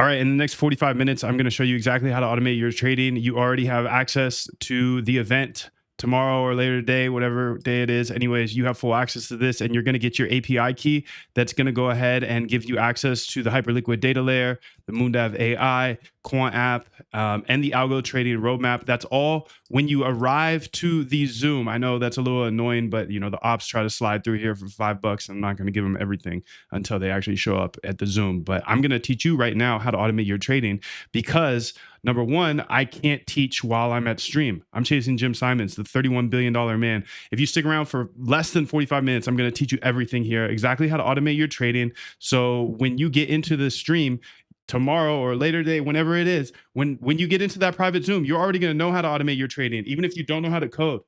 All right, in the next 45 minutes, I'm going to show you exactly how to automate your trading. You already have access to the event tomorrow or later today, whatever day it is. Anyways, you have full access to this, and you're going to get your API key that's going to go ahead and give you access to the Hyperliquid data layer, the Moondav AI, Quant app, and the algo trading roadmap. That's all when you arrive to the Zoom. I know that's a little annoying, but you know the ops try to slide through here for $5. I'm not going to give them everything until they actually show up at the Zoom. But I'm going to teach you right now how to automate your trading because number one, I can't teach while I'm at stream. I'm chasing Jim Simons, the $31 billion man. If you stick around for less than 45 minutes, I'm going to teach you everything here, exactly how to automate your trading. So when you get into the stream tomorrow or later today, whenever it is, when you get into that private Zoom, you're already going to know how to automate your trading, even if you don't know how to code.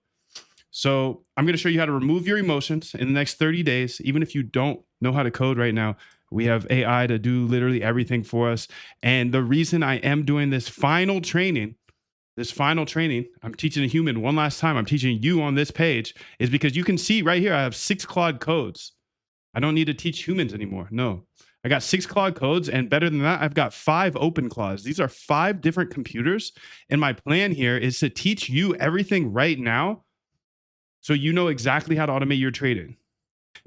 So I'm going to show you how to remove your emotions in the next 30 days, even if you don't know how to code right now. We have AI to do literally everything for us. And the reason I am doing this final training, I'm teaching a human one last time, I'm teaching you on this page, is because you can see right here, I have 6 Claude codes. I don't need to teach humans anymore. No, I got 6 Claude codes, and better than that, I've got 5 open claws. These are 5 different computers. And my plan here is to teach you everything right now so you know exactly how to automate your trading.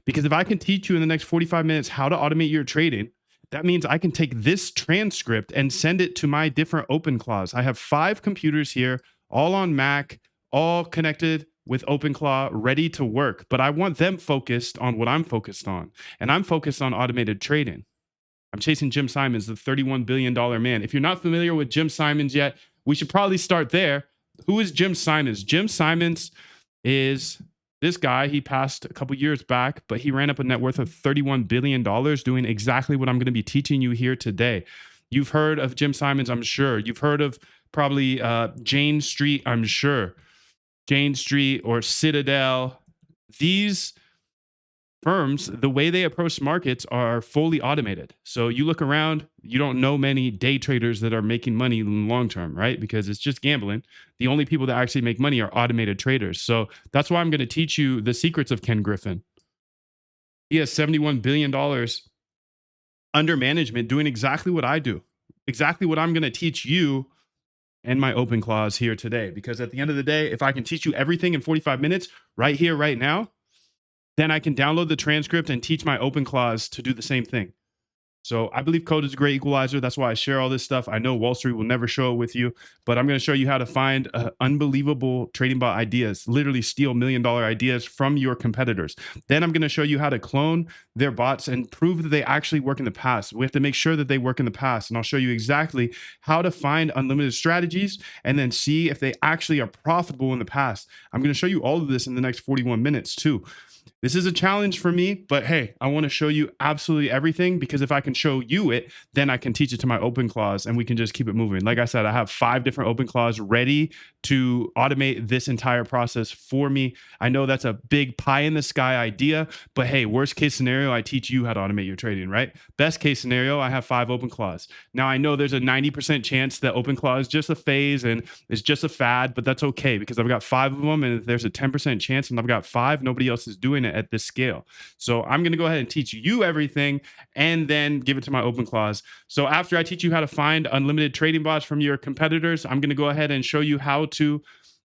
Because if I can teach you in the next 45 minutes how to automate your trading, that means I can take this transcript and send it to my different open claws. I have 5 computers here, all on Mac, all connected with OpenClaw, ready to work. But I want them focused on what I'm focused on. And I'm focused on automated trading. I'm chasing Jim Simons, the $31 billion man. If you're not familiar with Jim Simons yet, we should probably start there. Who is Jim Simons? Jim Simons is this guy. He passed a couple years back, but he ran up a net worth of $31 billion doing exactly what I'm going to be teaching you here today. You've heard of Jim Simons, I'm sure. You've heard of probably Jane Street, I'm sure. Jane Street or Citadel. These firms, the way they approach markets are fully automated. So you look around, you don't know many day traders that are making money in the long term, right? Because it's just gambling. The only people that actually make money are automated traders. So that's why I'm going to teach you the secrets of Ken Griffin. He has $71 billion under management doing exactly what I do, exactly what I'm going to teach you and my open claws here today. Because at the end of the day, if I can teach you everything in 45 minutes right here, right now, then I can download the transcript and teach my open claws to do the same thing. So I believe code is a great equalizer. That's why I share all this stuff. I know Wall Street will never show it with you, but I'm going to show you how to find unbelievable trading bot ideas, literally steal $1 million ideas from your competitors. Then I'm going to show you how to clone their bots and prove that they actually work in the past. We have to make sure that they work in the past. And I'll show you exactly how to find unlimited strategies and then see if they actually are profitable in the past. I'm going to show you all of this in the next 41 minutes too. This is a challenge for me, but hey, I want to show you absolutely everything because if I can show you it, then I can teach it to my open claws and we can just keep it moving. Like I said, I have 5 different open claws ready to automate this entire process for me. I know that's a big pie in the sky idea, but hey, worst case scenario, I teach you how to automate your trading, right? Best case scenario, I have 5 open claws. Now I know there's a 90% chance that open claw is just a phase and it's just a fad, but that's okay because I've got 5 of them. And if there's a 10% chance and I've got 5, nobody else is doing it at this scale. So I'm going to go ahead and teach you everything and then give it to my open claws. So after I teach you how to find unlimited trading bots from your competitors, I'm going to go ahead and show you how to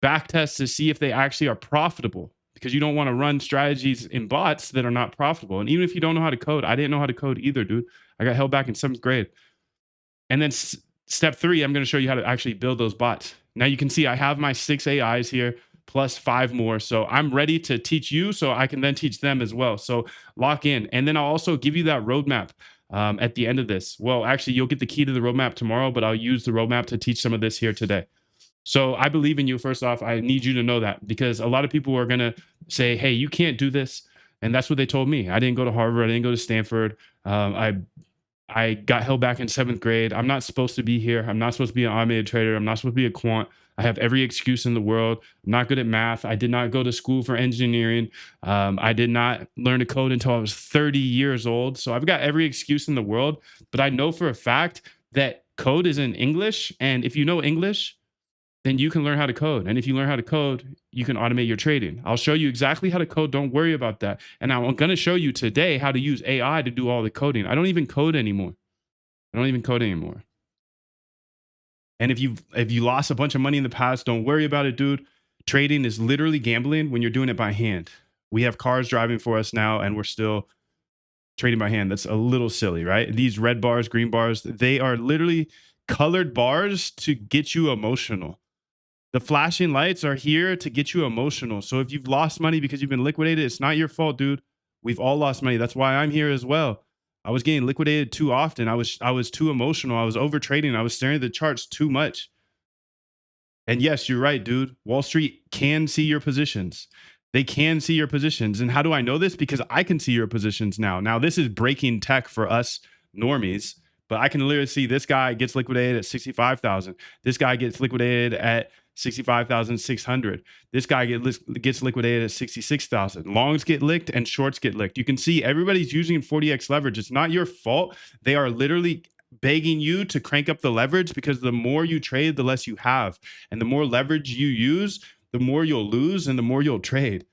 backtest to see if they actually are profitable because you don't want to run strategies in bots that are not profitable. And even if you don't know how to code, I didn't know how to code either, dude. I got held back in 7th grade. And then step 3, I'm going to show you how to actually build those bots. Now you can see I have my 6 AIs here plus 5 more. So I'm ready to teach you so I can then teach them as well. So lock in. And then I'll also give you that roadmap at the end of this. Well, actually, you'll get the key to the roadmap tomorrow, but I'll use the roadmap to teach some of this here today. So I believe in you. First off, I need you to know that because a lot of people are going to say, hey, you can't do this. And that's what they told me. I didn't go to Harvard. I didn't go to Stanford. I got held back in 7th grade. I'm not supposed to be here. I'm not supposed to be an automated trader. I'm not supposed to be a quant. I have every excuse in the world. I'm not good at math. I did not go to school for engineering. I did not learn to code until I was 30 years old. So I've got every excuse in the world, but I know for a fact that code is in English. And if you know English, then you can learn how to code. And if you learn how to code, you can automate your trading. I'll show you exactly how to code. Don't worry about that. And I'm going to show you today how to use AI to do all the coding. I don't even code anymore. I don't even code anymore. And if you lost a bunch of money in the past, don't worry about it, dude. Trading is literally gambling when you're doing it by hand. We have cars driving for us now, and we're still trading by hand. That's a little silly, right? These red bars, green bars, they are literally colored bars to get you emotional. The flashing lights are here to get you emotional. So if you've lost money because you've been liquidated, it's not your fault, dude. We've all lost money. That's why I'm here as well. I was getting liquidated too often. I was too emotional. I was over trading. I was staring at the charts too much. And yes, you're right, dude. Wall Street can see your positions. They can see your positions. And how do I know this? Because I can see your positions now. Now, this is breaking tech for us normies, but I can literally see this guy gets liquidated at 65,000. This guy gets liquidated at 65,600. This guy gets liquidated at 66,000. Longs get licked and shorts get licked. You can see everybody's using 40x leverage. It's not your fault. They are literally begging you to crank up the leverage because the more you trade, the less you have. And the more leverage you use, the more you'll lose and the more you'll trade.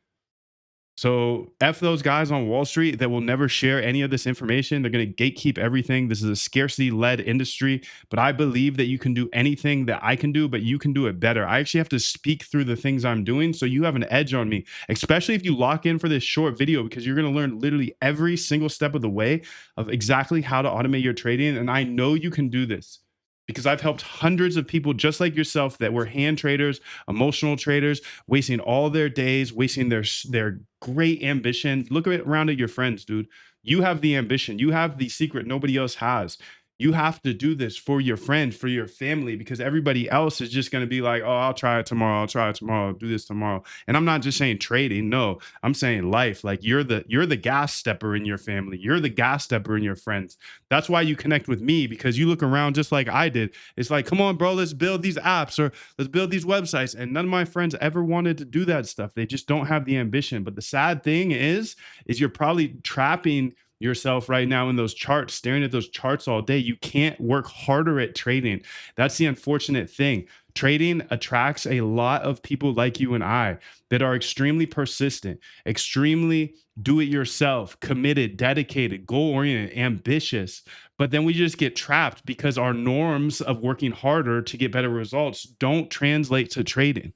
So F those guys on Wall Street that will never share any of this information. They're going to gatekeep everything. This is a scarcity-led industry, but I believe that you can do anything that I can do, but you can do it better. I actually have to speak through the things I'm doing, so you have an edge on me, especially if you lock in for this short video, because you're going to learn literally every single step of the way of exactly how to automate your trading. And I know you can do this because I've helped hundreds of people just like yourself that were hand traders, emotional traders, wasting all their days, wasting their great ambition. Look around at your friends, dude. You have the ambition. You have the secret nobody else has. You have to do this for your friends, for your family, because everybody else is just going to be like, oh, I'll try it tomorrow. I'll try it tomorrow. I'll do this tomorrow. And I'm not just saying trading. No, I'm saying life. Like you're the gas stepper in your family. You're the gas stepper in your friends. That's why you connect with me, because you look around just like I did. It's like, come on, bro, let's build these apps or let's build these websites. And none of my friends ever wanted to do that stuff. They just don't have the ambition. But the sad thing is you're probably trapping yourself right now in those charts, staring at those charts all day. You can't work harder at trading. That's the unfortunate thing. Trading attracts a lot of people like you and I that are extremely persistent, extremely do it yourself, committed, dedicated, goal oriented, ambitious. But then we just get trapped because our norms of working harder to get better results don't translate to trading.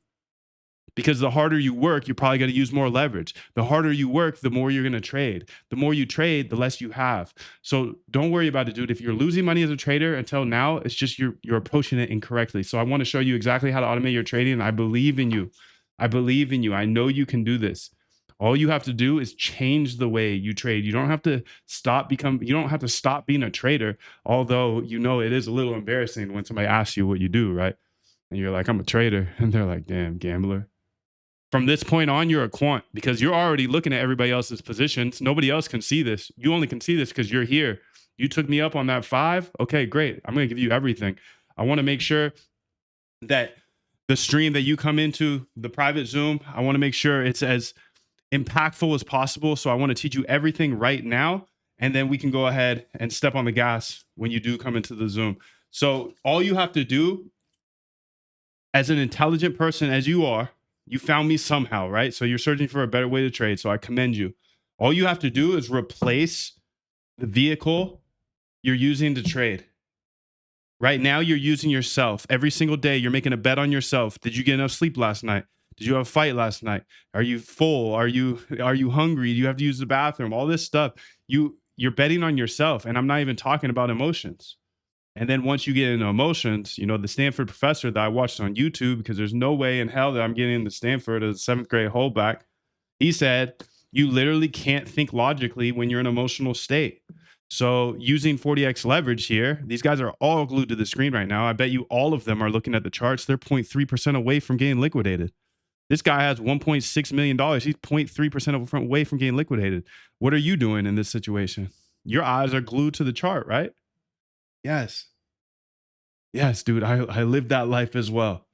Because the harder you work, you're probably going to use more leverage. The harder you work, the more you're going to trade. The more you trade, the less you have. So don't worry about it, dude. If you're losing money as a trader until now, it's just you're approaching it incorrectly. So I want to show you exactly how to automate your trading. I believe in you. I believe in you. I know you can do this. All you have to do is change the way you trade. You don't have to stop being a trader, although you know it is a little embarrassing when somebody asks you what you do, right? And you're like, I'm a trader. And they're like, damn, gambler. From this point on, you're a quant because you're already looking at everybody else's positions. Nobody else can see this. You only can see this because you're here. You took me up on that 5. Okay, great. I'm going to give you everything. I want to make sure that the stream that you come into, the private Zoom, I want to make sure it's as impactful as possible. So I want to teach you everything right now. And then we can go ahead and step on the gas when you do come into the Zoom. So all you have to do as an intelligent person as you are, you found me somehow, right? So you're searching for a better way to trade. So I commend you. All you have to do is replace the vehicle you're using to trade. Right now, you're using yourself. Every single day, you're making a bet on yourself. Did you get enough sleep last night? Did you have a fight last night? Are you full? Are you hungry? Do you have to use the bathroom? All this stuff. You're betting on yourself. And I'm not even talking about emotions. And then once you get into emotions, you know, the Stanford professor that I watched on YouTube, because there's no way in hell that I'm getting into Stanford as a 7th grade holdback, he said, you literally can't think logically when you're in an emotional state. So using 40x leverage here, these guys are all glued to the screen right now. I bet you all of them are looking at the charts. They're 0.3% away from getting liquidated. This guy has $1.6 million. He's 0.3% away from getting liquidated. What are you doing in this situation? Your eyes are glued to the chart, right? Yes. Yes, dude. I lived that life as well.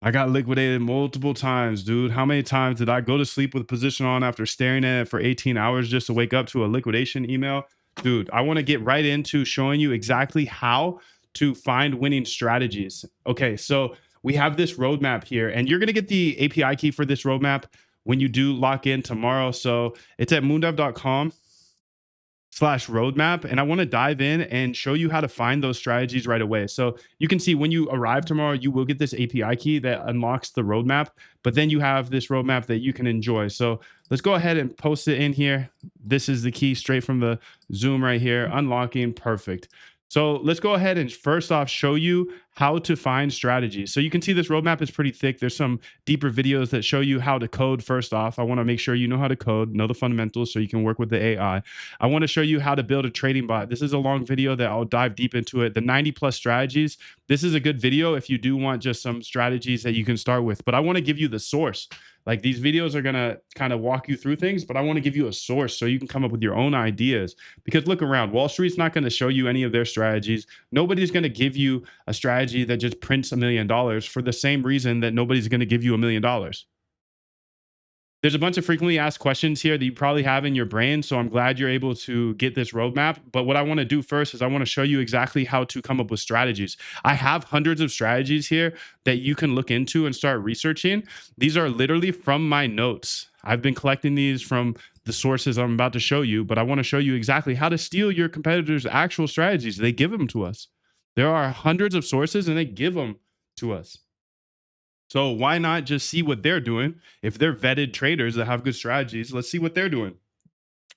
I got liquidated multiple times, dude. How many times did I go to sleep with a position on after staring at it for 18 hours just to wake up to a liquidation email? Dude, I want to get right into showing you exactly how to find winning strategies. Okay, so we have this roadmap here, and you're going to get the API key for this roadmap when you do lock in tomorrow. So it's at moondev.com/. slash roadmap. And I want to dive in and show you how to find those strategies right away. So you can see when you arrive tomorrow, you will get this API key that unlocks the roadmap, but then you have this roadmap that you can enjoy. So let's go ahead and post it in here. This is the key straight from the Zoom right here, unlocking, perfect. So let's go ahead and first off show you how to find strategies. So you can see this roadmap is pretty thick. There's some deeper videos that show you how to code first off. I want to make sure you know how to code, know the fundamentals so you can work with the AI. I want to show you how to build a trading bot. This is a long video that I'll dive deep into it. The 90 plus strategies. This is a good video if you do want just some strategies that you can start with. But I want to give you the source. Like these videos are going to kind of walk you through things, but I want to give you a source so you can come up with your own ideas. Because look around, Wall Street's not going to show you any of their strategies. Nobody's going to give you a strategy that just prints $1 million for the same reason that nobody's going to give you $1 million. There's a bunch of frequently asked questions here that you probably have in your brain. So I'm glad you're able to get this roadmap. But what I want to do first is I want to show you exactly how to come up with strategies. I have hundreds of strategies here that you can look into and start researching. These are literally from my notes. I've been collecting these from the sources I'm about to show you, but I want to show you exactly how to steal your competitors' actual strategies. They give them to us. There are hundreds of sources and they give them to us. So why not just see what they're doing? If they're vetted traders that have good strategies, let's see what they're doing.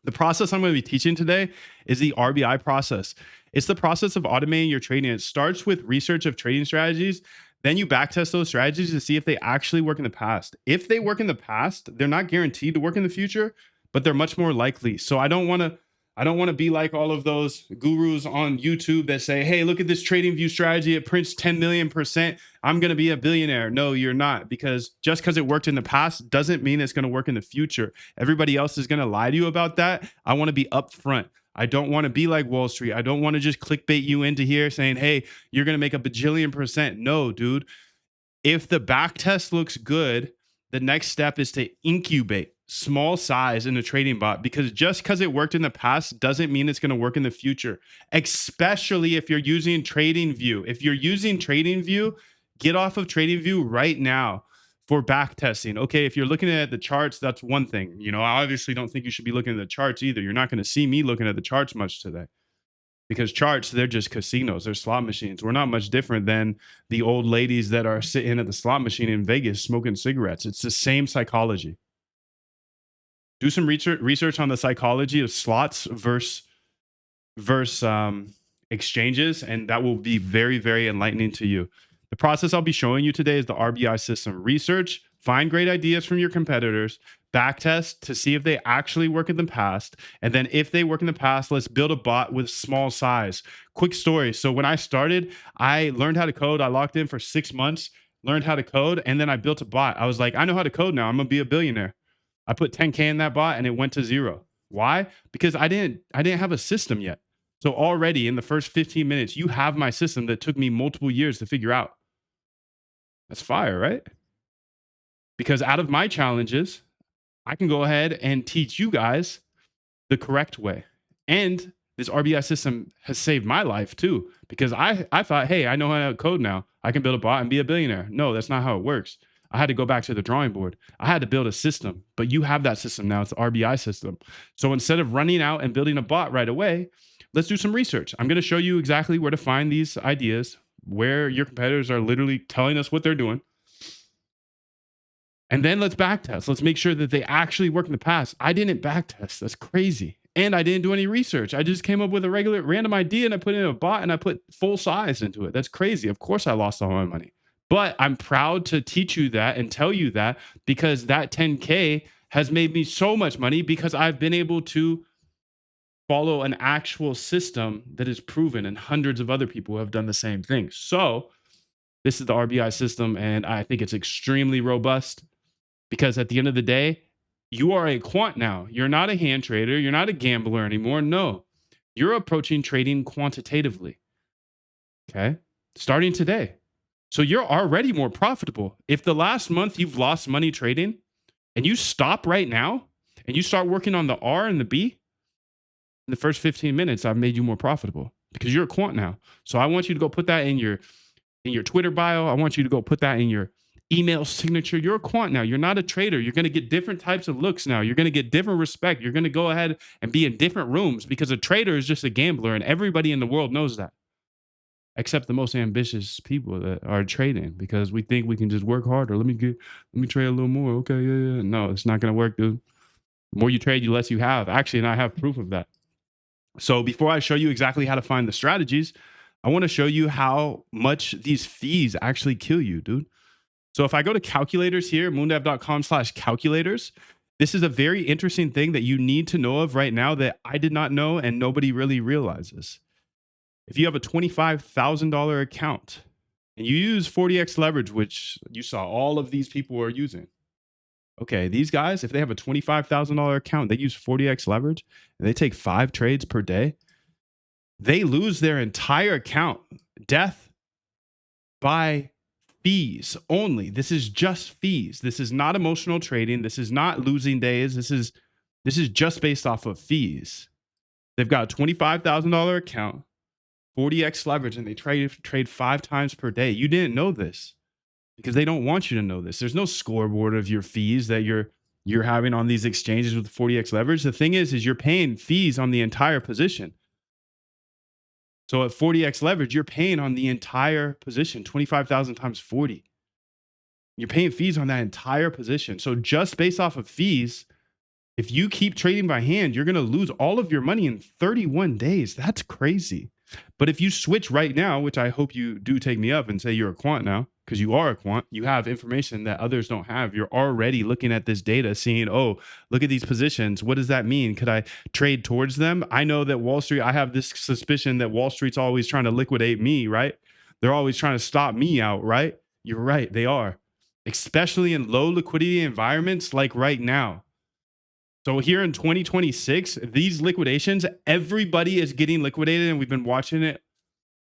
The process I'm going to be teaching today is the RBI process. It's the process of automating your trading. It starts with research of trading strategies. Then you backtest those strategies to see if they actually work in the past. If they work in the past, they're not guaranteed to work in the future, but they're much more likely. So I don't want to be like all of those gurus on YouTube that say, hey, look at this trading view strategy. It prints 10 million%. I'm going to be a billionaire. No, you're not, because just because it worked in the past doesn't mean it's going to work in the future. Everybody else is going to lie to you about that. I want to be upfront. I don't want to be like Wall Street. I don't want to just clickbait you into here saying, hey, you're going to make a bajillion%. No, dude. If the back test looks good, the next step is to incubate small size in a trading bot, because just because it worked in the past doesn't mean it's going to work in the future, especially if you're using TradingView. If you're using TradingView, get off of TradingView right now for back testing. Okay, if you're looking at the charts, that's one thing. You know, I obviously don't think you should be looking at the charts either. You're not going to see me looking at the charts much today, because charts, they're just casinos, they're slot machines. We're not much different than the old ladies that are sitting at the slot machine in Vegas smoking cigarettes. It's the same psychology. Do some research on the psychology of slots versus exchanges, and that will be very, very enlightening to you. The process I'll be showing you today is the RBI system. Research, find great ideas from your competitors, backtest to see if they actually work in the past, and then if they work in the past, let's build a bot with small size. Quick story. So when I started, I learned how to code. I locked in for 6 months, learned how to code, and then I built a bot. I was like, I know how to code now. I'm gonna be a billionaire. I put 10K in that bot and it went to zero. Why? Because I didn't have a system yet. So already in the first 15 minutes, you have my system that took me multiple years to figure out. That's fire, right? Because out of my challenges, I can go ahead and teach you guys the correct way. And this RBI system has saved my life too, because I thought, hey, I know how to code now. I can build a bot and be a billionaire. No, that's not how it works. I had to go back to the drawing board. I had to build a system, but you have that system now. It's the RBI system. So instead of running out and building a bot right away, let's do some research. I'm going to show you exactly where to find these ideas, where your competitors are literally telling us what they're doing. And then let's backtest. Let's make sure that they actually work in the past. I didn't backtest. That's crazy. And I didn't do any research. I just came up with a regular random idea and I put it in a bot and I put full size into it. That's crazy. Of course I lost all my money. But I'm proud to teach you that and tell you that, because that 10K has made me so much money because I've been able to follow an actual system that is proven, and hundreds of other people have done the same thing. So this is the RBI system, and I think it's extremely robust, because at the end of the day, you are a quant now. You're not a hand trader. You're not a gambler anymore. No, you're approaching trading quantitatively. Okay, starting today. So you're already more profitable. If the last month you've lost money trading and you stop right now and you start working on the R and the B, in the first 15 minutes, I've made you more profitable because you're a quant now. So I want you to go put that in your Twitter bio. I want you to go put that in your email signature. You're a quant now. You're not a trader. You're going to get different types of looks now. You're going to get different respect. You're going to go ahead and be in different rooms because a trader is just a gambler, and everybody in the world knows that, except the most ambitious people that are trading because we think we can just work harder. Let me trade a little more. Okay, yeah. No, it's not going to work, dude. The more you trade, the less you have. Actually, and I have proof of that. So before I show you exactly how to find the strategies, I want to show you how much these fees actually kill you, dude. So if I go to calculators here, moondev.com/calculators, this is a very interesting thing that you need to know of right now that I did not know and nobody really realizes. If you have a $25,000 account and you use 40x leverage, which you saw all of these people are using. Okay, these guys, if they have a $25,000 account, they use 40x leverage and they take 5 trades per day, they lose their entire account. Death by fees only. This is just fees. This is not emotional trading. This is not losing days. This is just based off of fees. They've got a $25,000 account, 40x leverage, and they trade 5 times per day. You didn't know this because they don't want you to know this. There's no scoreboard of your fees that you're having on these exchanges with 40x leverage. The thing is you're paying fees on the entire position. So at 40x leverage, you're paying on the entire position, 25,000 times 40. You're paying fees on that entire position. So just based off of fees, if you keep trading by hand, you're going to lose all of your money in 31 days. That's crazy. But if you switch right now, which I hope you do take me up and say you're a quant now, because you are a quant, you have information that others don't have. You're already looking at this data, seeing, oh, look at these positions. What does that mean? Could I trade towards them? I know that Wall Street, I have this suspicion that Wall Street's always trying to liquidate me, right? They're always trying to stop me out, right? You're right, they are. Especially in low liquidity environments like right now. So here in 2026, these liquidations, everybody is getting liquidated, and we've been watching it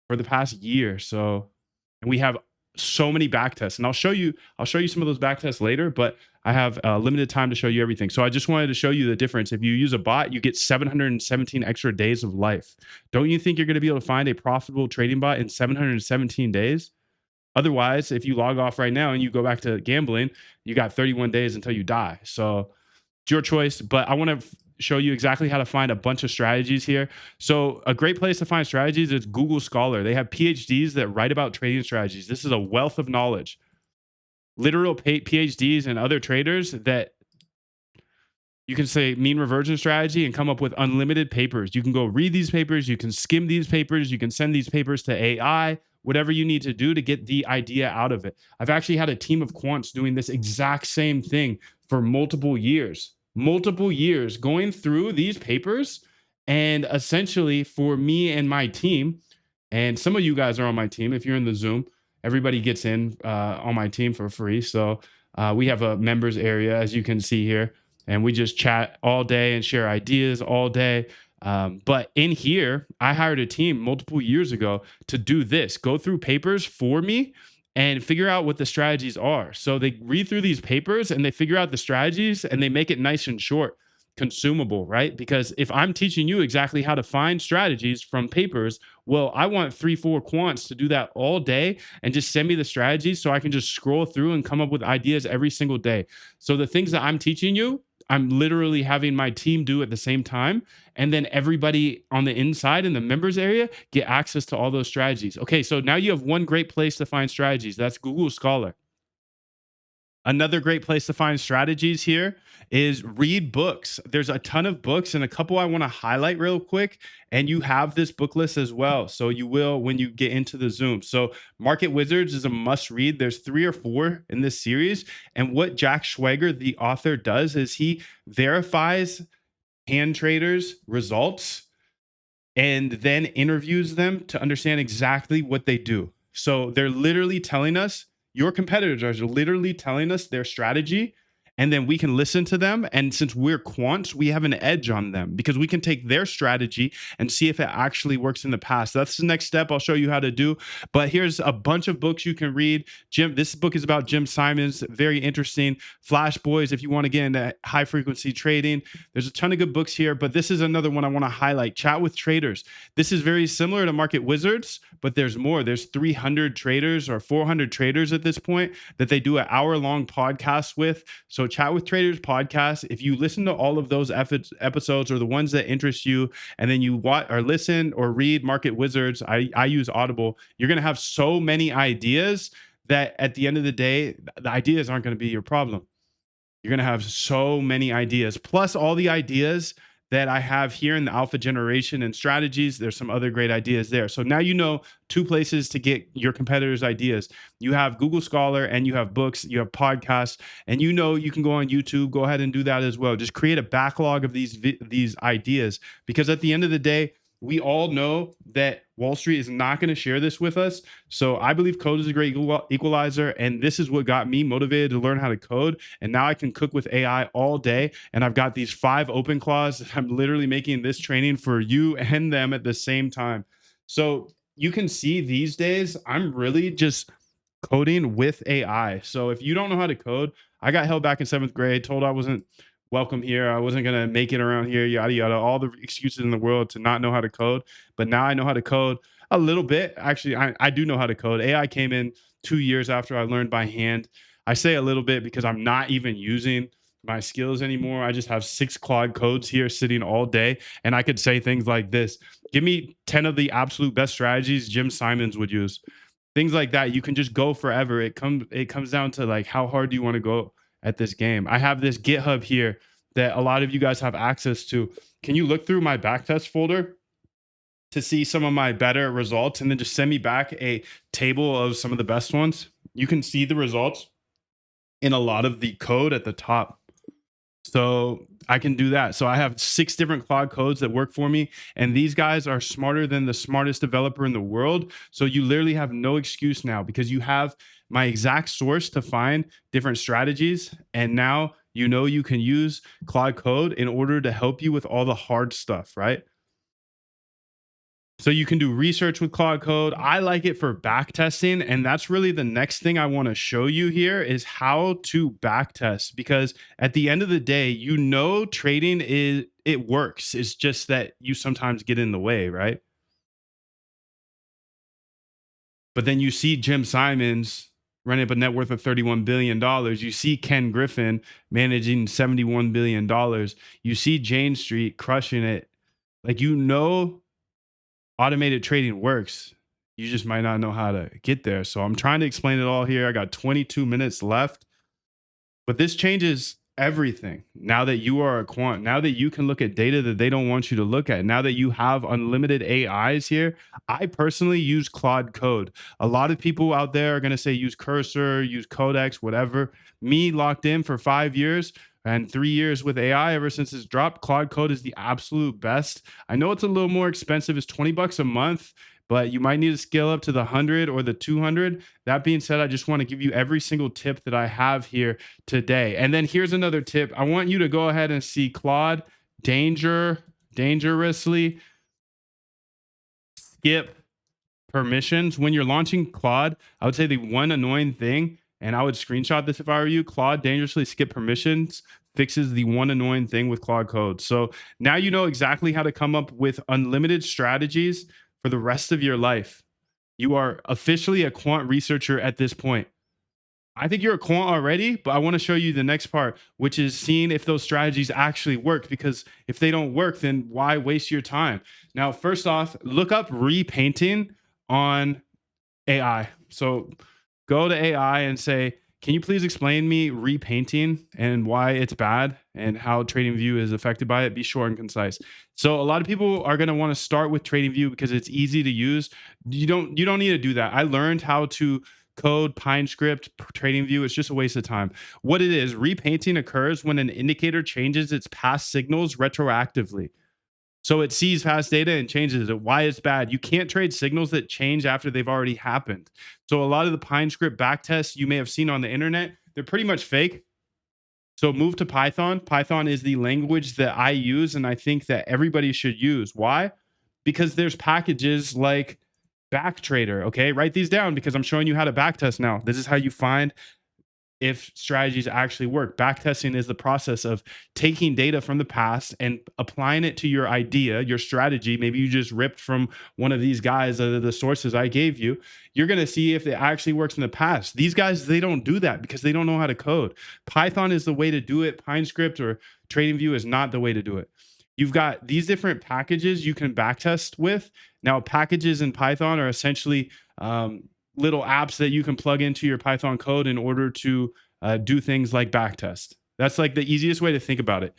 for the past year. So, and we have so many back tests, and I'll show you some of those back tests later, but I have limited time to show you everything. So I just wanted to show you the difference. If you use a bot, you get 717 extra days of life. Don't you think you're going to be able to find a profitable trading bot in 717 days? Otherwise, if you log off right now and you go back to gambling, you got 31 days until you die. So it's your choice, but I want to show you exactly how to find a bunch of strategies here. So a great place to find strategies is Google Scholar. They have PhDs that write about trading strategies. This is a wealth of knowledge. Literal PhDs and other traders that you can say mean reversion strategy and come up with unlimited papers. You can go read these papers. You can skim these papers. You can send these papers to AI, whatever you need to do to get the idea out of it. I've actually had a team of quants doing this exact same thing for multiple years going through these papers. And essentially for me and my team, and some of you guys are on my team, if you're in the Zoom, everybody gets in on my team for free. So we have a members area, as you can see here, and we just chat all day and share ideas all day. But in here, I hired a team multiple years ago to do this, go through papers for me and figure out what the strategies are. So they read through these papers and they figure out the strategies and they make it nice and short, consumable, right? Because if I'm teaching you exactly how to find strategies from papers, well, I want 3-4 quants to do that all day and just send me the strategies so I can just scroll through and come up with ideas every single day. So the things that I'm teaching you, I'm literally having my team do at the same time. And then everybody on the inside in the members area get access to all those strategies. Okay, so now you have one great place to find strategies. That's Google Scholar. Another great place to find strategies here is read books. There's a ton of books and a couple I want to highlight real quick. And you have this book list as well. So you will when you get into the Zoom. So Market Wizards is a must read. There's 3 or 4 in this series. And what Jack Schwager, the author, does is he verifies hand traders' results and then interviews them to understand exactly what they do. So they're literally telling us, your competitors are literally telling us their strategy, and then we can listen to them. And since we're quants, we have an edge on them because we can take their strategy and see if it actually works in the past. That's the next step I'll show you how to do. But here's a bunch of books you can read. This book is about Jim Simons, very interesting. Flash Boys, if you want to get into high frequency trading, there's a ton of good books here. But this is another one I want to highlight. Chat with Traders. This is very similar to Market Wizards, but there's more. There's 300 traders or 400 traders at this point that they do an hour-long podcast with. So Chat with Traders podcast, if you listen to all of those episodes or the ones that interest you, and then you watch or listen or read Market Wizards, I use Audible, you're going to have so many ideas that at the end of the day, the ideas aren't going to be your problem. You're going to have so many ideas, plus all the ideas that I have here in the alpha generation and strategies. There's some other great ideas there. So now you know two places to get your competitors' ideas. You have Google Scholar and you have books, you have podcasts, and you know you can go on YouTube. Go ahead and do that as well. Just create a backlog of these ideas, because at the end of the day, we all know that Wall Street is not going to share this with us. So I believe code is a great equalizer. And this is what got me motivated to learn how to code. And now I can cook with AI all day. And I've got these 5 open claws that I'm literally making this training for you and them at the same time. So you can see these days, I'm really just coding with AI. So if you don't know how to code, I got held back in 7th grade, told I wasn't welcome here. I wasn't going to make it around here, yada, yada, all the excuses in the world to not know how to code. But now I know how to code a little bit. Actually, I do know how to code. AI came in 2 years after I learned by hand. I say a little bit because I'm not even using my skills anymore. I just have 6 Claude codes here sitting all day. And I could say things like this: give me 10 of the absolute best strategies Jim Simons would use. Things like that. You can just go forever. It comes down to like, how hard do you want to go at this game? I have this GitHub here that a lot of you guys have access to. Can you look through my backtest folder to see some of my better results, and then just send me back a table of some of the best ones? You can see the results in a lot of the code at the top. So I can do that. So I have 6 different Claude codes that work for me. And these guys are smarter than the smartest developer in the world. So you literally have no excuse now, because you have my exact source to find different strategies. And now you know you can use Claude Code in order to help you with all the hard stuff, right? So you can do research with Claude Code. I like it for back testing, and that's really the next thing I want to show you here is how to back test, because at the end of the day, you know trading it works. It's just that you sometimes get in the way, right? But then you see Jim Simons running up a net worth of $31 billion. You see Ken Griffin managing $71 billion. You see Jane Street crushing it. Like, you know, automated trading works. You just might not know how to get there. So I'm trying to explain it all here. I got 22 minutes left. But this changes everything. Now that you are a quant, now that you can look at data that they don't want you to look at, now that you have unlimited AIs here, I personally use Claude Code. A lot of people out there are going to say use Cursor, use Codex, whatever. Me, locked in for 5 years and 3 years with AI ever since it's dropped, Claude Code is the absolute best. I know it's a little more expensive. It's $20 a month, but you might need to scale up to the 100 or the 200. That being said, I just want to give you every single tip that I have here today. And then here's another tip. I want you to go ahead and see Claude dangerously skip permissions. When you're launching Claude, I would say the one annoying thing, and I would screenshot this if I were you, Claude dangerously skip permissions fixes the one annoying thing with Claude Code. So now you know exactly how to come up with unlimited strategies for the rest of your life. You are officially a quant researcher at this point. I think you're a quant already, but I want to show you the next part, which is seeing if those strategies actually work. Because if they don't work, then why waste your time? Now, first off, look up repainting on AI. So go to AI and say, can you please explain me repainting and why it's bad and how TradingView is affected by it? Be short and concise. So a lot of people are going to want to start with TradingView because it's easy to use. You don't need to do that. I learned how to code PineScript TradingView. It's just a waste of time. What it is, repainting occurs when an indicator changes its past signals retroactively. So it sees past data and changes it. Why it's bad? You can't trade signals that change after they've already happened. So a lot of the PineScript backtests you may have seen on the internet, they're pretty much fake. So move to Python. Python is the language that I use and I think that everybody should use. Why? Because there's packages like Backtrader. Okay, write these down because I'm showing you how to backtest now. This is how you find if strategies actually work. Backtesting is the process of taking data from the past and applying it to your idea, your strategy. Maybe you just ripped from one of these guys, the sources I gave you. You're going to see if it actually works in the past. These guys, they don't do that because they don't know how to code. Python is the way to do it. PineScript or TradingView is not the way to do it. You've got these different packages you can backtest with. Now, packages in Python are essentially little apps that you can plug into your Python code in order to do things like backtest. That's like the easiest way to think about it.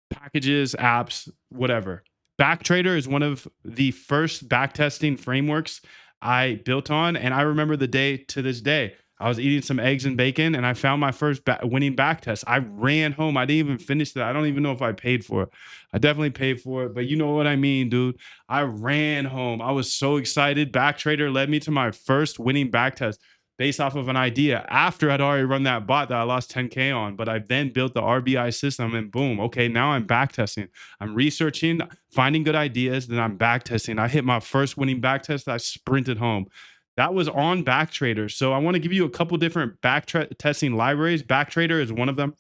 Packages, apps, whatever. Backtrader is one of the first backtesting frameworks I built on. And I remember the day to this day. I was eating some eggs and bacon and I found my first winning backtest. I ran home. I didn't even finish that. I don't even know if I paid for it. I definitely paid for it, but you know what I mean, dude. I ran home. I was so excited. Backtrader led me to my first winning backtest based off of an idea after I'd already run that bot that I lost 10K on. But I then built the RBI system and boom, okay, now I'm backtesting. I'm researching, finding good ideas, then I'm backtesting. I hit my first winning backtest. I sprinted home. That was on Backtrader. So I want to give you a couple different backtesting libraries. Backtrader is one of them.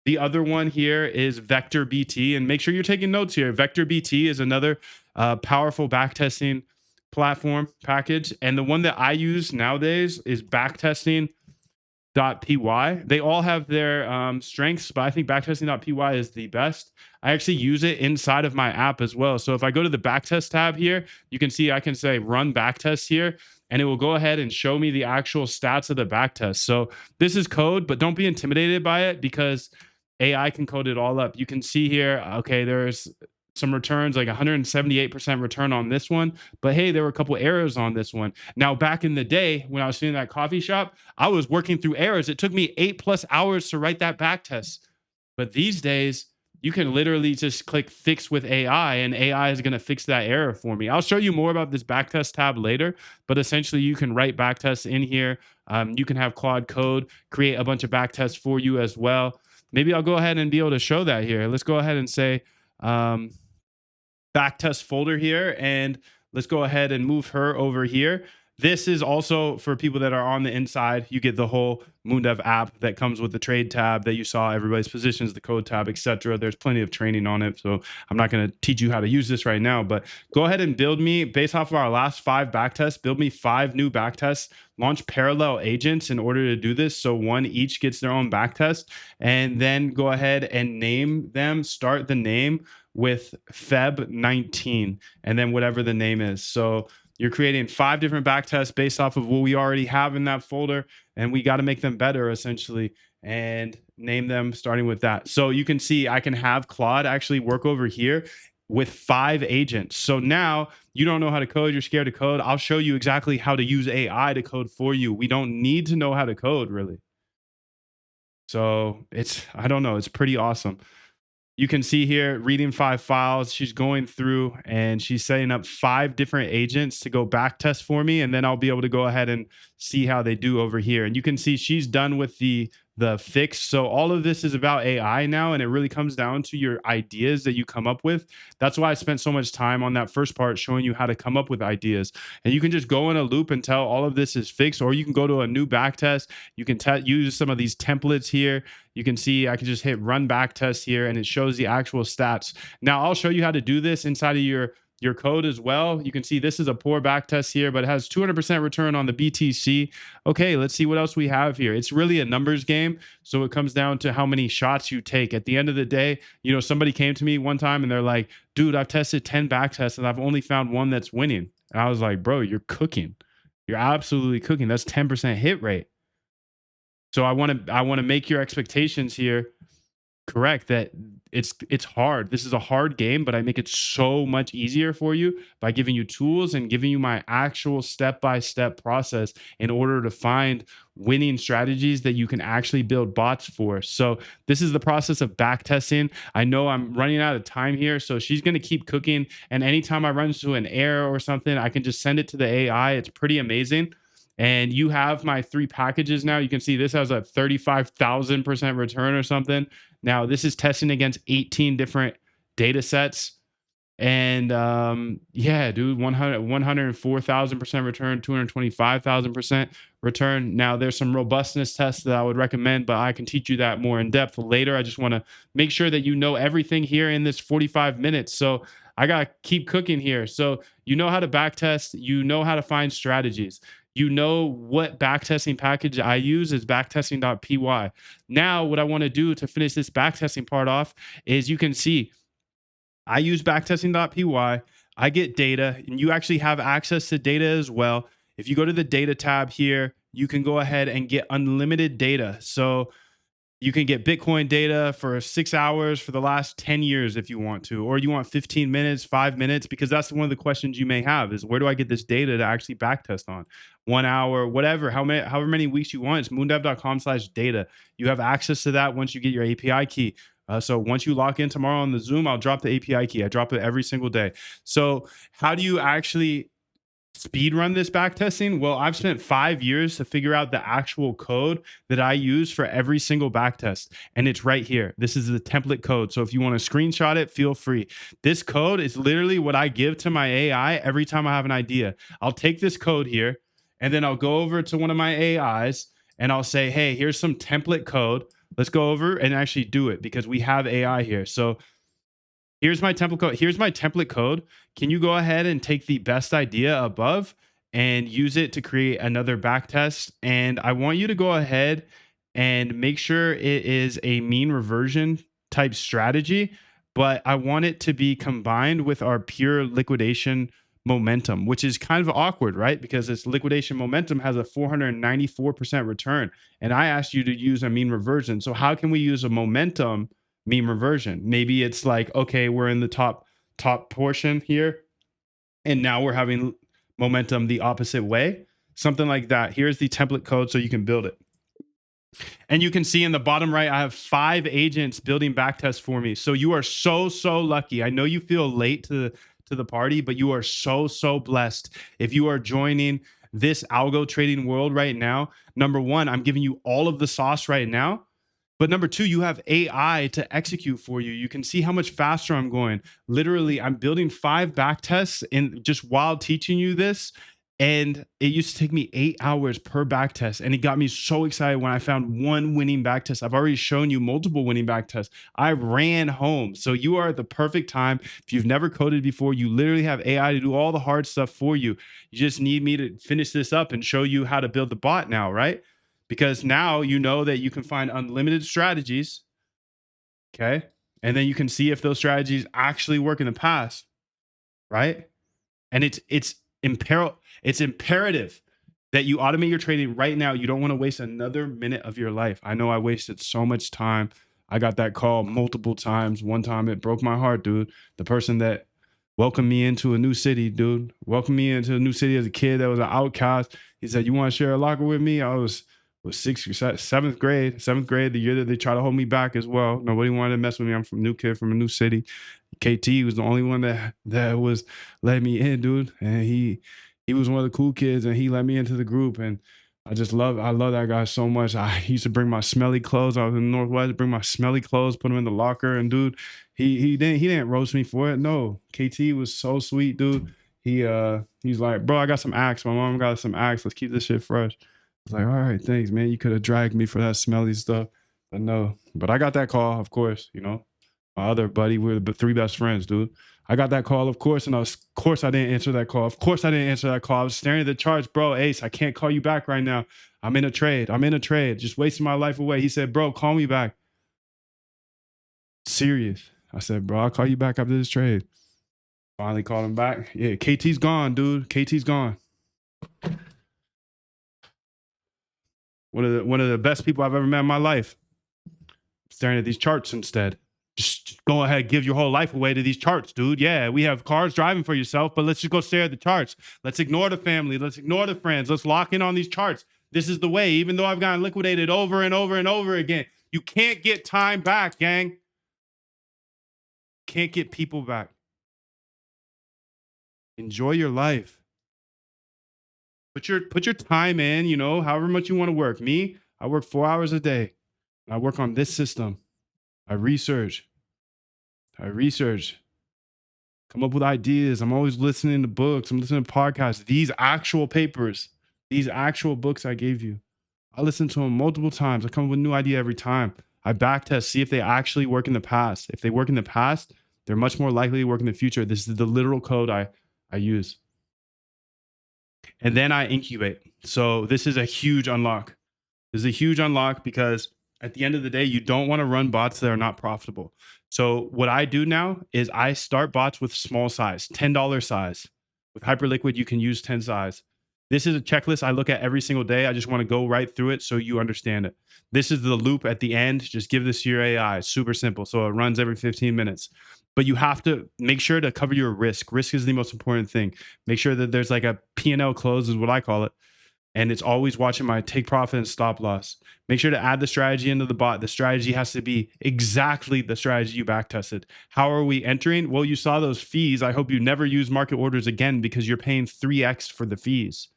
The other one here is Vector BT, and make sure you're taking notes here. Vector BT is another powerful backtesting platform package, and the one that I use nowadays is backtesting.py. They all have their strengths, but I think backtesting.py is the best. I actually use it inside of my app as well. So if I go to the backtest tab here, you can see I can say run backtest here, and it will go ahead and show me the actual stats of the backtest. So this is code, but don't be intimidated by it because AI can code it all up. You can see here, okay, there's some returns, like 178% return on this one. But hey, there were a couple errors on this one. Now, back in the day when I was sitting in that coffee shop, I was working through errors. It took me 8+ hours to write that back test. But these days, you can literally just click fix with AI and AI is going to fix that error for me. I'll show you more about this backtest tab later, but essentially you can write backtests in here. You can have Claude Code create a bunch of backtests for you as well. Maybe I'll go ahead and be able to show that here. Let's go ahead and say backtest folder here, and let's go ahead and move her over here. This is also for people that are on the inside. You get the whole MoonDev app that comes with the trade tab that you saw, everybody's positions, the code tab, etc. There's plenty of training on it, so I'm not going to teach you how to use this right now, but go ahead and build me, based off of our last 5 backtests, build me 5 new backtests, launch parallel agents in order to do this, so one each gets their own backtest, and then go ahead and name them, start the name with Feb 19, and then whatever the name is. So you're creating 5 different backtests based off of what we already have in that folder, and we got to make them better essentially and name them starting with that. So you can see I can have Claude actually work over here with 5 agents. So now you don't know how to code, you're scared to code. I'll show you exactly how to use AI to code for you. We don't need to know how to code really. So I don't know, it's pretty awesome. You can see here reading 5 files. She's going through and she's setting up 5 different agents to go back test for me. And then I'll be able to go ahead and see how they do over here. And you can see she's done with the fix. So all of this is about AI now. And it really comes down to your ideas that you come up with. That's why I spent so much time on that first part showing you how to come up with ideas. And you can just go in a loop until all of this is fixed, or you can go to a new back test. You can use some of these templates here. You can see I can just hit run back test here and it shows the actual stats. Now I'll show you how to do this inside of your code as well. You can see this is a poor back test here, but it has 200% return on the BTC. Okay, let's see what else we have here. It's really a numbers game. So it comes down to how many shots you take. At the end of the day, you know, somebody came to me one time and they're like, dude, I've tested 10 back tests and I've only found one that's winning. And I was like, bro, you're cooking. You're absolutely cooking. That's 10% hit rate. So I want to make your expectations here correct, that it's hard. This is a hard game, but I make it so much easier for you by giving you tools and giving you my actual step-by-step process in order to find winning strategies that you can actually build bots for. So this is the process of back testing. I know I'm running out of time here, so she's going to keep cooking. And anytime I run into an error or something, I can just send it to the AI. It's pretty amazing. and you have my 3 packages now, you can see this has a 35,000% return or something. Now, this is testing against 18 different data sets. And yeah, dude, 104,000% return, 225,000% return. Now, there's some robustness tests that I would recommend, but I can teach you that more in depth later. I just want to make sure that you know everything here in this 45 minutes. So I got to keep cooking here. So you know how to backtest, you know how to find strategies. You know what backtesting package I use is backtesting.py. Now, what I want to do to finish this backtesting part off is you can see I use backtesting.py. I get data, and you actually have access to data as well. If you go to the data tab here, you can go ahead and get unlimited data. So you can get Bitcoin data for 6 hours for the last 10 years if you want to, or you want 15 minutes, 5 minutes, because that's one of the questions you may have is where do I get this data to actually backtest on? 1 hour, whatever, however many weeks you want. It's moondev.com/data. You have access to that once you get your API key. So once you lock in tomorrow on the Zoom, I'll drop the API key. I drop it every single day. So how do you actually speed run this back testing? Well, I've spent 5 years to figure out the actual code that I use for every single back test. And it's right here. This is the template code. So if you want to screenshot it, feel free. This code is literally what I give to my AI every time I have an idea. I'll take this code here and then I'll go over to one of my AIs and I'll say, hey, here's some template code. Let's go over and actually do it because we have AI here. So here's my template code. Here's my template code. Can you go ahead and take the best idea above and use it to create another back test? And I want you to go ahead and make sure it is a mean reversion type strategy, but I want it to be combined with our pure liquidation momentum, which is kind of awkward, right? Because this liquidation momentum has a 494% return. And I asked you to use a mean reversion. So how can we use a momentum mean reversion? Maybe it's like, okay, we're in the top portion here, and now we're having momentum the opposite way, something like that. Here's the template code so you can build it. And you can see in the bottom right, I have 5 agents building backtests for me. So you are so lucky. I know you feel late to the party, but you are so blessed if you are joining this algo trading world right now. Number one, I'm giving you all of the sauce right now. But number two, you have AI to execute for you. You can see how much faster I'm going. Literally, I'm building 5 back tests in just while teaching you this. And it used to take me 8 hours per back test. And it got me so excited when I found one winning back test. I've already shown you multiple winning back tests. I ran home. So you are at the perfect time. If you've never coded before, you literally have AI to do all the hard stuff for you. You just need me to finish this up and show you how to build the bot now, right? Because now you know that you can find unlimited strategies. Okay. And then you can see if those strategies actually work in the past, right? And it's imperative that you automate your trading right now. You don't want to waste another minute of your life. I know I wasted so much time. I got that call multiple times. One time it broke my heart, dude. The person that welcomed me into a new city, dude, welcomed me into a new city as a kid that was an outcast. He said, "You want to share a locker with me?" I was seventh grade, the year that they tried to hold me back as well. Nobody wanted to mess with me. I'm from new kid from a new city. KT was the only one that was letting me in, dude. And he was one of the cool kids, and he let me into the group. And I love that guy so much. I used to bring my smelly clothes. I was in the Northwest, bring my smelly clothes, put them in the locker. And dude, he didn't roast me for it. No, KT was so sweet, dude. He's like, bro, I got some axe. My mom got some axe. Let's keep this shit fresh. I was like, all right, thanks, man. You could have dragged me for that smelly stuff. But no. But I got that call, of course, My other buddy, we're the 3 best friends, dude. I got that call, of course, and of course I didn't answer that call. Of course I didn't answer that call. I was staring at the charts, bro. Ace, I can't call you back right now. I'm in a trade. Just wasting my life away. He said, bro, call me back. Serious. I said, bro, I'll call you back after this trade. Finally called him back. Yeah, KT's gone, dude. KT's gone. One of the best people I've ever met in my life. Staring at these charts instead. Just go ahead, give your whole life away to these charts, dude. Yeah, we have cars driving for yourself, but let's just go stare at the charts. Let's ignore the family. Let's ignore the friends. Let's lock in on these charts. This is the way, even though I've gotten liquidated over and over and over again. You can't get time back, gang. Can't get people back. Enjoy your life. Put your time in, however much you want to work. Me, I work 4 hours a day. I work on this system. I research. I research. Come up with ideas. I'm always listening to books. I'm listening to podcasts. These actual papers, these actual books I gave you. I listen to them multiple times. I come up with a new idea every time. I back test, see if they actually work in the past. If they work in the past, they're much more likely to work in the future. This is the literal code I use. And then I incubate. So this is a huge unlock. This is a huge unlock because at the end of the day, you don't want to run bots that are not profitable. So what I do now is I start bots with small size, $10 size. With Hyperliquid, you can use 10 size. This is a checklist I look at every single day. I just want to go right through it so you understand it. This is the loop at the end. Just give this to your AI. It's super simple. So it runs every 15 minutes. But you have to make sure to cover your risk. Risk is the most important thing. Make sure that there's like a P&L close is what I call it, and it's always watching my take profit and stop loss. Make sure to add the strategy into the bot. The strategy has to be exactly the strategy you back tested. How are we entering? Well, you saw those fees. I hope you never use market orders again because you're paying 3x for the fees.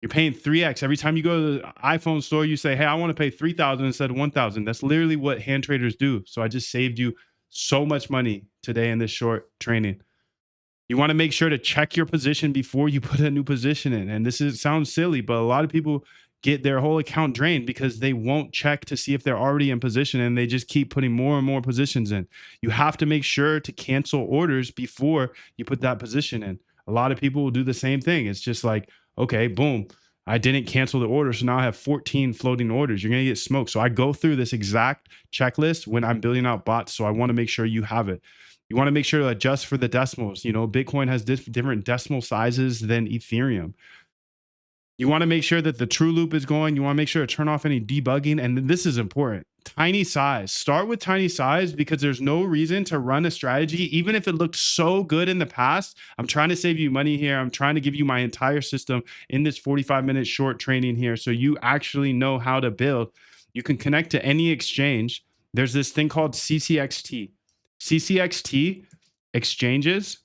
You're paying 3x every time you go to the iPhone store. You say, "Hey, I want to pay 3,000 instead of 1,000." That's literally what hand traders do. So I just saved you so much money today in this short training. You want to make sure to check your position before you put a new position in. And sounds silly, but a lot of people get their whole account drained because they won't check to see if they're already in position and they just keep putting more and more positions in. You have to make sure to cancel orders before you put that position in. A lot of people will do the same thing. It's just like, okay, boom, I didn't cancel the order. So now I have 14 floating orders. You're going to get smoked. So I go through this exact checklist when I'm building out bots. So I want to make sure you have it. You want to make sure to adjust for the decimals. Bitcoin has different decimal sizes than Ethereum. You want to make sure that the true loop is going. You want to make sure to turn off any debugging. And this is important. Tiny size. Start with tiny size because there's no reason to run a strategy, even if it looked so good in the past. I'm trying to save you money here. I'm trying to give you my entire system in this 45-minute short training here so you actually know how to build. You can connect to any exchange. There's this thing called CCXT. CCXT exchanges.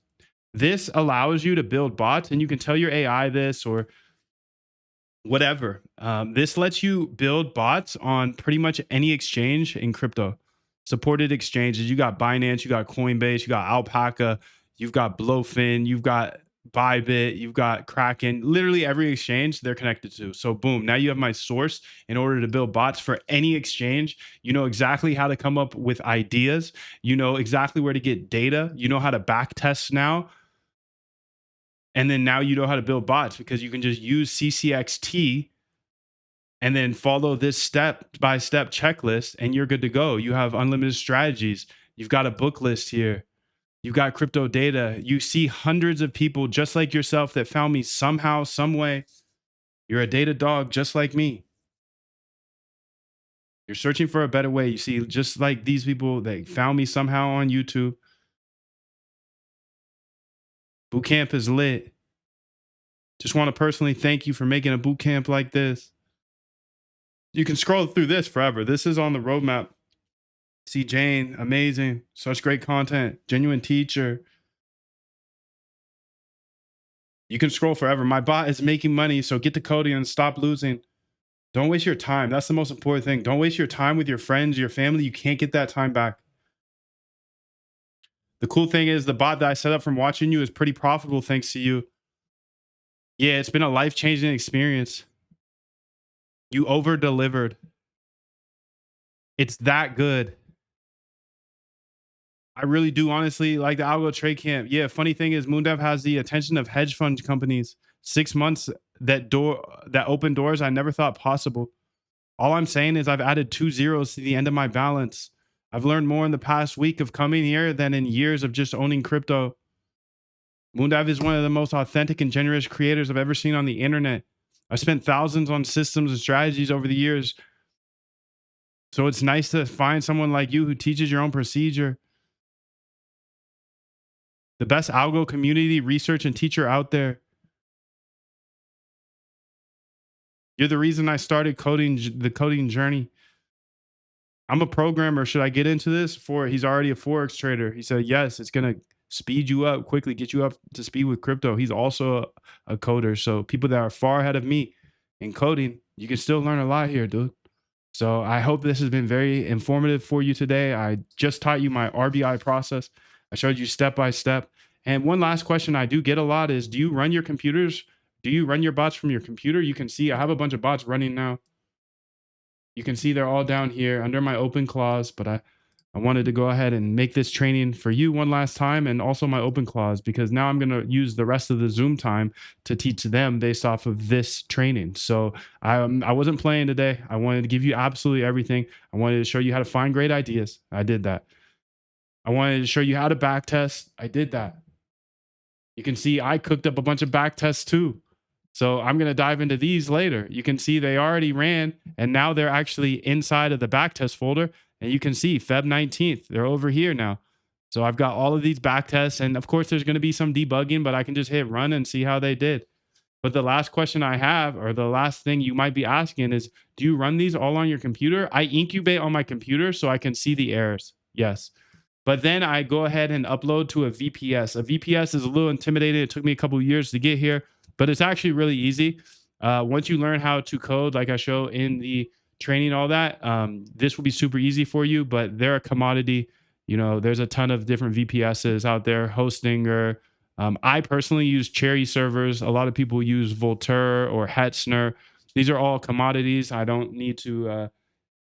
This allows you to build bots, and you can tell your AI this or whatever. This lets you build bots on pretty much any exchange in crypto. Supported exchanges. You got Binance, you got Coinbase, you got Alpaca, you've got Blowfin, you've got Bybit, you've got Kraken. Literally every exchange they're connected to. So boom, now you have my source in order to build bots for any exchange. You know exactly how to come up with ideas. You know exactly where to get data. You know how to back test now. And then now you know how to build bots because you can just use CCXT and then follow this step-by-step checklist and you're good to go. You have unlimited strategies. You've got a book list here. You've got crypto data. You see hundreds of people just like yourself that found me somehow, some way. You're a data dog just like me. You're searching for a better way. You see, just like these people that found me somehow on YouTube. Bootcamp is lit. Just want to personally thank you for making a bootcamp like this. You can scroll through this forever. This is on the roadmap. See Jane, amazing. Such great content. Genuine teacher. You can scroll forever. My bot is making money, so get to coding and stop losing. Don't waste your time. That's the most important thing. Don't waste your time with your friends, your family. You can't get that time back. The cool thing is the bot that I set up from watching you is pretty profitable thanks to you. Yeah, it's been a life-changing experience. You over-delivered. It's that good. I really do honestly like the algo trade camp. Yeah, funny thing is Moondev has the attention of hedge fund companies. 6 months that open doors I never thought possible. All I'm saying is I've added 2 zeros to the end of my balance. I've learned more in the past week of coming here than in years of just owning crypto. Moondive is one of the most authentic and generous creators I've ever seen on the internet. I've spent thousands on systems and strategies over the years. So it's nice to find someone like you who teaches your own procedure. The best algo community research and teacher out there. You're the reason I started the coding journey. I'm a programmer. Should I get into this? He's already a Forex trader. He said, yes, it's going to speed you up quickly, get you up to speed with crypto. He's also a coder. So people that are far ahead of me in coding, you can still learn a lot here, dude. So I hope this has been very informative for you today. I just taught you my RBI process. I showed you step by step. And one last question I do get a lot is, do you run your computers? Do you run your bots from your computer? You can see I have a bunch of bots running now. You can see they're all down here under my open clause, but I wanted to go ahead and make this training for you one last time, and also my open clause, because now I'm going to use the rest of the Zoom time to teach them based off of this training. So I wasn't playing today. I wanted to give you absolutely everything. I wanted to show you how to find great ideas. I did that. I wanted to show you how to back test. I did that. You can see I cooked up a bunch of back tests too. So I'm going to dive into these later. You can see they already ran, and now they're actually inside of the backtest folder. And you can see Feb 19th, they're over here now. So I've got all of these backtests, and of course there's going to be some debugging, but I can just hit run and see how they did. But the last question I have, or the last thing you might be asking is, do you run these all on your computer? I incubate on my computer so I can see the errors. Yes. But then I go ahead and upload to a VPS. A VPS is a little intimidating. It took me a couple of years to get here, but it's actually really easy. Once you learn how to code, like I show in the training, all that, this will be super easy for you. But they're a commodity. You know, there's a ton of different VPSs out there, Hostinger. I personally use Cherry servers. A lot of people use Voltaire or Hetzner. These are all commodities. I don't need to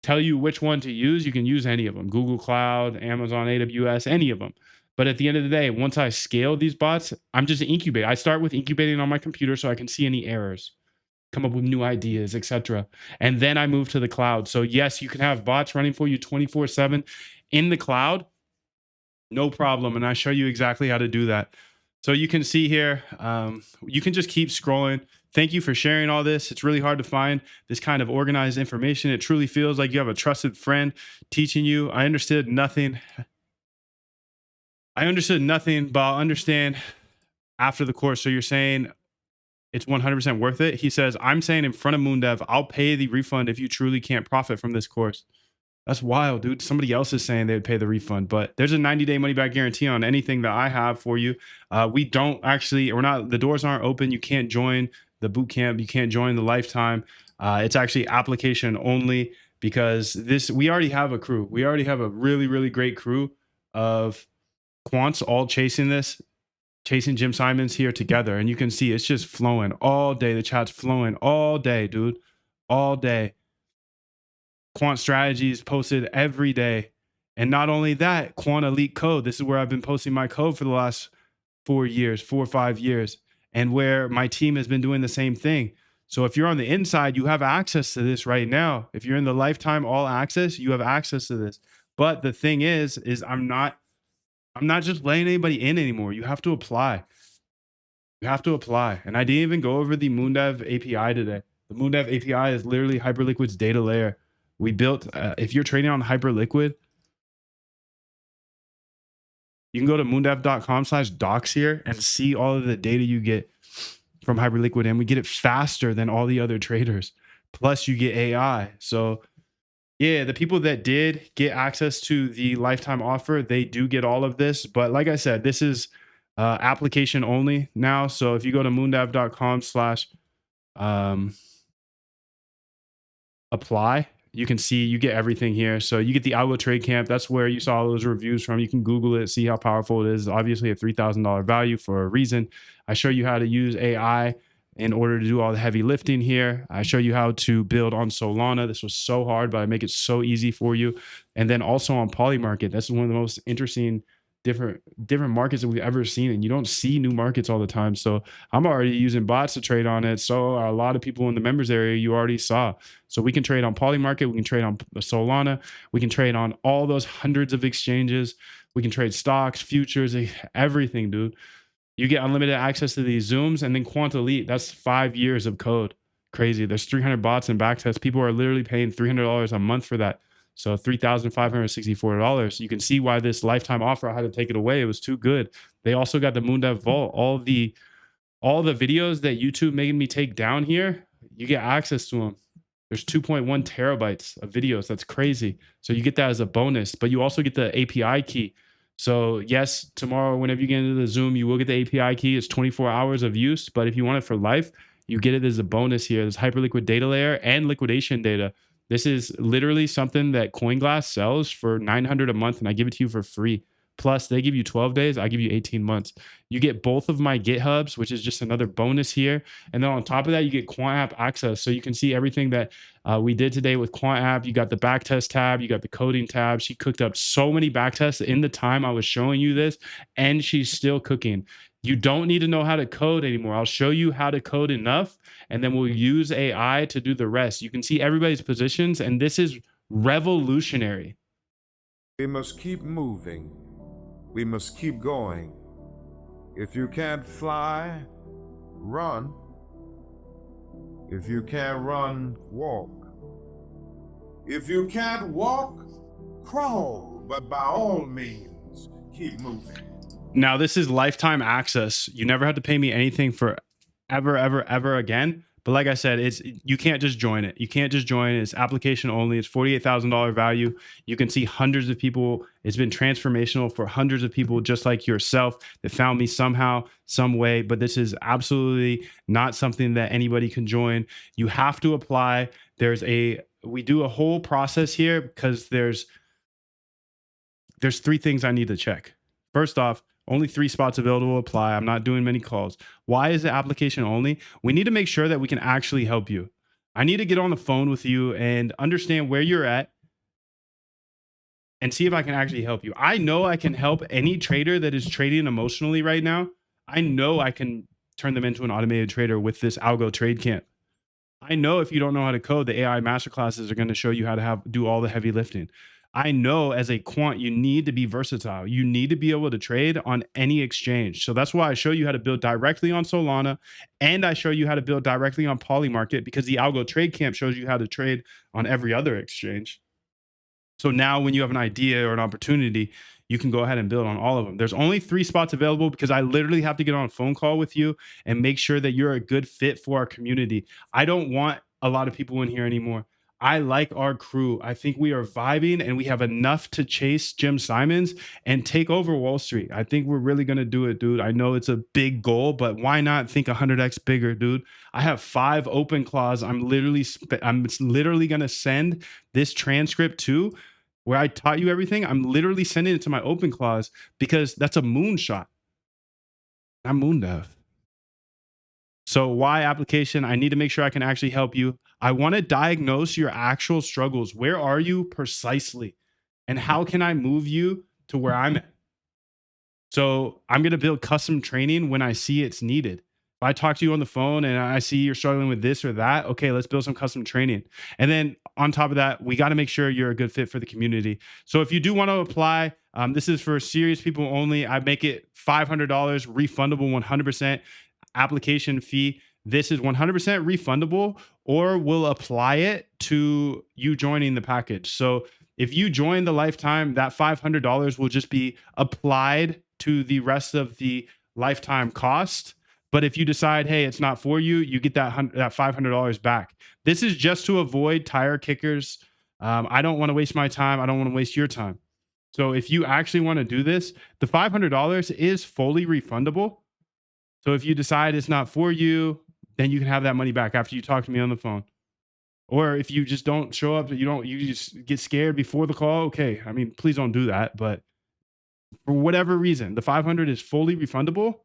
tell you which one to use. You can use any of them: Google Cloud, Amazon AWS, any of them. But at the end of the day, once I scale these bots, I'm just incubating. I start with incubating on my computer so I can see any errors, come up with new ideas, etc. And then I move to the cloud. So yes, you can have bots running for you 24/7 in the cloud, no problem. And I show you exactly how to do that. So you can see here, you can just keep scrolling. Thank you for sharing all this. It's really hard to find this kind of organized information. It truly feels like you have a trusted friend teaching you. I understood nothing. But I'll understand after the course. So you're saying it's 100% worth it? He says, I'm saying in front of MoonDev, I'll pay the refund if you truly can't profit from this course. That's wild, dude. Somebody else is saying they would pay the refund, but there's a 90-day money back guarantee on anything that I have for you. We don't actually, we're not, the doors aren't open. You can't join the boot camp. You can't join the lifetime. It's actually application only, because we already have a crew. We already have a really, really great crew of quants all chasing Jim Simons here together. And you can see it's just flowing all day. The chat's flowing all day, dude, all day. Quant strategies posted every day. And not only that, quant elite code. This is where I've been posting my code for the last 4 or 5 years, and where my team has been doing the same thing. So if you're on the inside, you have access to this right now. If you're in the lifetime all access, you have access to this. But the thing is I'm not just letting anybody in anymore. You have to apply. You have to apply. And I didn't even go over the MoonDev API today. The MoonDev API is literally Hyperliquid's data layer. We built, if you're trading on Hyperliquid, you can go to moondev.com/docs here and see all of the data you get from Hyperliquid. And we get it faster than all the other traders. Plus you get AI. So yeah, the people that did get access to the lifetime offer, they do get all of this. But like I said, this is application only now. So if you go to moondev.com/apply, you can see you get everything here. So you get the Algo Trade Camp. That's where you saw those reviews from. You can Google it, see how powerful it is. Obviously a $3,000 value for a reason. I show you how to use AI in order to do all the heavy lifting here. I show you how to build on Solana. This was so hard, but I make it so easy for you. And then also on Polymarket. That's one of the most interesting different markets that we've ever seen, and you don't see new markets all the time. So I'm already using bots to trade on it. So a lot of people in the members area you already saw. So we can trade on Polymarket, we can trade on Solana, we can trade on all those hundreds of exchanges, we can trade stocks, futures, everything, dude. You get unlimited access to these Zooms. And then Quant Elite, that's 5 years of code. Crazy. There's 300 bots and backtests. People are literally paying $300 a month for that. So $3,564. You can see why this lifetime offer, I had to take it away. It was too good. They also got the MoonDev Vault. All the videos that YouTube made me take down here, you get access to them. There's 2.1 terabytes of videos. That's crazy. So you get that as a bonus, but you also get the API key. So yes, tomorrow, whenever you get into the Zoom, you will get the API key. It's 24 hours of use, but if you want it for life, you get it as a bonus here. There's hyperliquid data layer and liquidation data. This is literally something that CoinGlass sells for 900 a month, and I give it to you for free. Plus, they give you 12 days. I give you 18 months. You get both of my GitHubs, which is just another bonus here. And then on top of that, you get Quant App access. So you can see everything that we did today with Quant App. You got the backtest tab, you got the coding tab. She cooked up so many backtests in the time I was showing you this, and she's still cooking. You don't need to know how to code anymore. I'll show you how to code enough, and then we'll use AI to do the rest. You can see everybody's positions, and this is revolutionary. We must keep moving. We must keep going. If you can't fly, run. If you can't run, walk. If you can't walk, crawl. But by all means, keep moving. Now, this is lifetime access. You never have to pay me anything for ever again. But like I said, you can't just join it. You can't just join it. It's application only. It's $48,000 value. You can see hundreds of people. It's been transformational for hundreds of people just like yourself that found me somehow, some way. But this is absolutely not something that anybody can join. You have to apply. We do a whole process here because there's three things I need to check. First off, only 3 spots available to apply. I'm not doing many calls. Why is the application only? We need to make sure that we can actually help you. I need to get on the phone with you and understand where you're at and see if I can actually help you. I know I can help any trader that is trading emotionally right now. I know I can turn them into an automated trader with this algo trade camp. I know if you don't know how to code, the AI masterclasses are going to show you how to do all the heavy lifting. I know as a quant, you need to be versatile. You need to be able to trade on any exchange. So that's why I show you how to build directly on Solana, and I show you how to build directly on Polymarket, because the Algo Trade Camp shows you how to trade on every other exchange. So now when you have an idea or an opportunity, you can go ahead and build on all of them. There's only 3 spots available because I literally have to get on a phone call with you and make sure that you're a good fit for our community. I don't want a lot of people in here anymore. I like our crew. I think we are vibing and we have enough to chase Jim Simons and take over Wall Street. I think we're really going to do it, dude. I know it's a big goal, but why not think 100x bigger, dude? I have 5 open claws. I'm literally going to send this transcript to where I taught you everything. I'm literally sending it to my open clause because that's a moonshot. I'm moon dev. So why application? I need to make sure I can actually help you. I want to diagnose your actual struggles. Where are you precisely? And how can I move you to where I'm at? So I'm going to build custom training when I see it's needed. If I talk to you on the phone and I see you're struggling with this or that, okay, let's build some custom training. And then on top of that, we got to make sure you're a good fit for the community. So if you do want to apply, this is for serious people only. I make it $500 refundable, 100% application fee. This is 100% refundable, or we'll apply it to you joining the package. So if you join the lifetime, that $500 will just be applied to the rest of the lifetime cost. But if you decide, hey, it's not for you, you get that $500 back. This is just to avoid tire kickers. I don't want to waste my time. I don't want to waste your time. So if you actually want to do this, the $500 is fully refundable. So if you decide it's not for you, then you can have that money back after you talk to me on the phone. Or if you just don't show up, you just get scared before the call. Okay. I mean, please don't do that. But for whatever reason, the 500 is fully refundable.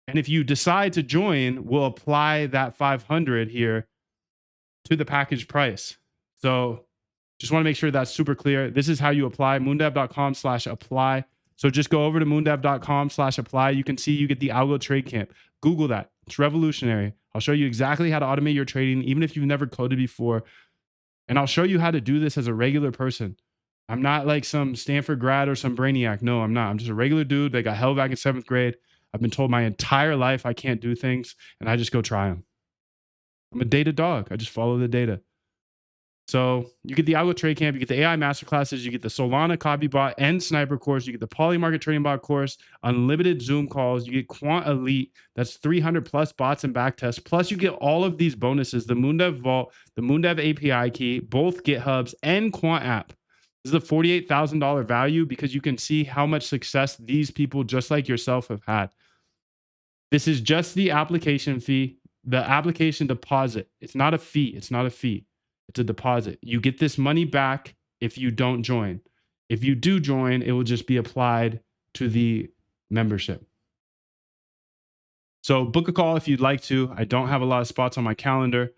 And if you decide to join, we'll apply that 500 here to the package price. So just want to make sure that's super clear. This is how you apply, moondev.com/apply. So just go over to moondev.com/apply. You can see you get the Algo Trade Camp. Google that. It's revolutionary. I'll show you exactly how to automate your trading, even if you've never coded before. And I'll show you how to do this as a regular person. I'm not like some Stanford grad or some brainiac. No, I'm not. I'm just a regular dude that got held back in 7th grade. I've been told my entire life I can't do things, and I just go try them. I'm a data dog. I just follow the data. So you get the Algo Trade Camp, you get the AI Masterclasses, you get the Solana Copy Bot and Sniper course, you get the Polymarket Trading Bot course, unlimited Zoom calls, you get Quant Elite, that's 300 plus bots and backtests, plus you get all of these bonuses, the MoonDev Vault, the MoonDev API key, both GitHubs, and Quant app. This is a $48,000 value because you can see how much success these people just like yourself have had. This is just the application fee, the application deposit. It's not a fee. It's not a fee. It's a deposit. You get this money back if you don't join. If you do join, it will just be applied to the membership. So book a call if you'd like to. I don't have a lot of spots on my calendar.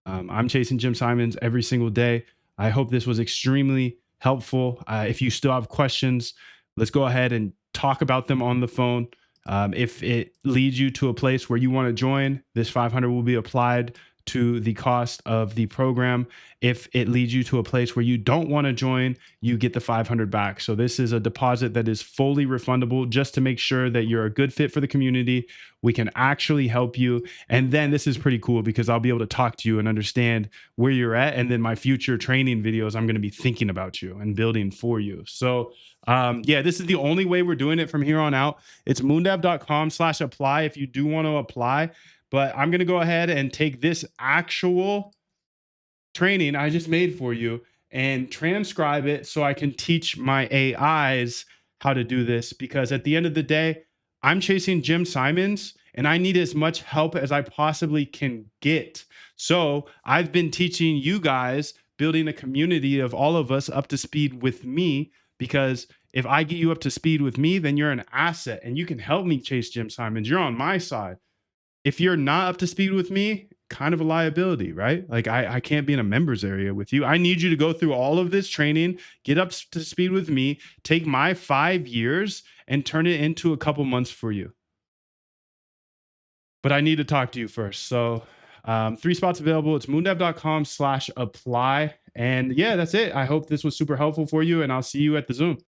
I'm chasing Jim Simons every single day. I hope this was extremely helpful. If you still have questions, let's go ahead and talk about them on the phone. If it leads you to a place where you want to join, this 500 will be applied to the cost of the program. If it leads you to a place where you don't want to join, you get the 500 back. So this is a deposit that is fully refundable just to make sure that you're a good fit for the community. We can actually help you. And then this is pretty cool because I'll be able to talk to you and understand where you're at. And then my future training videos, I'm going to be thinking about you and building for you. So yeah, this is the only way we're doing it from here on out. It's moondev.com/apply if you do want to apply. But I'm going to go ahead and take this actual training I just made for you and transcribe it so I can teach my AIs how to do this. Because at the end of the day, I'm chasing Jim Simons and I need as much help as I possibly can get. So I've been teaching you guys, building a community of all of us up to speed with me, because if I get you up to speed with me, then you're an asset and you can help me chase Jim Simons. You're on my side. If you're not up to speed with me, kind of a liability, right? Like I can't be in a members area with you. I need you to go through all of this training, get up to speed with me, take my 5 years and turn it into a couple months for you. But I need to talk to you first. So 3 spots available. It's moondev.com/apply. And yeah, that's it. I hope this was super helpful for you and I'll see you at the Zoom.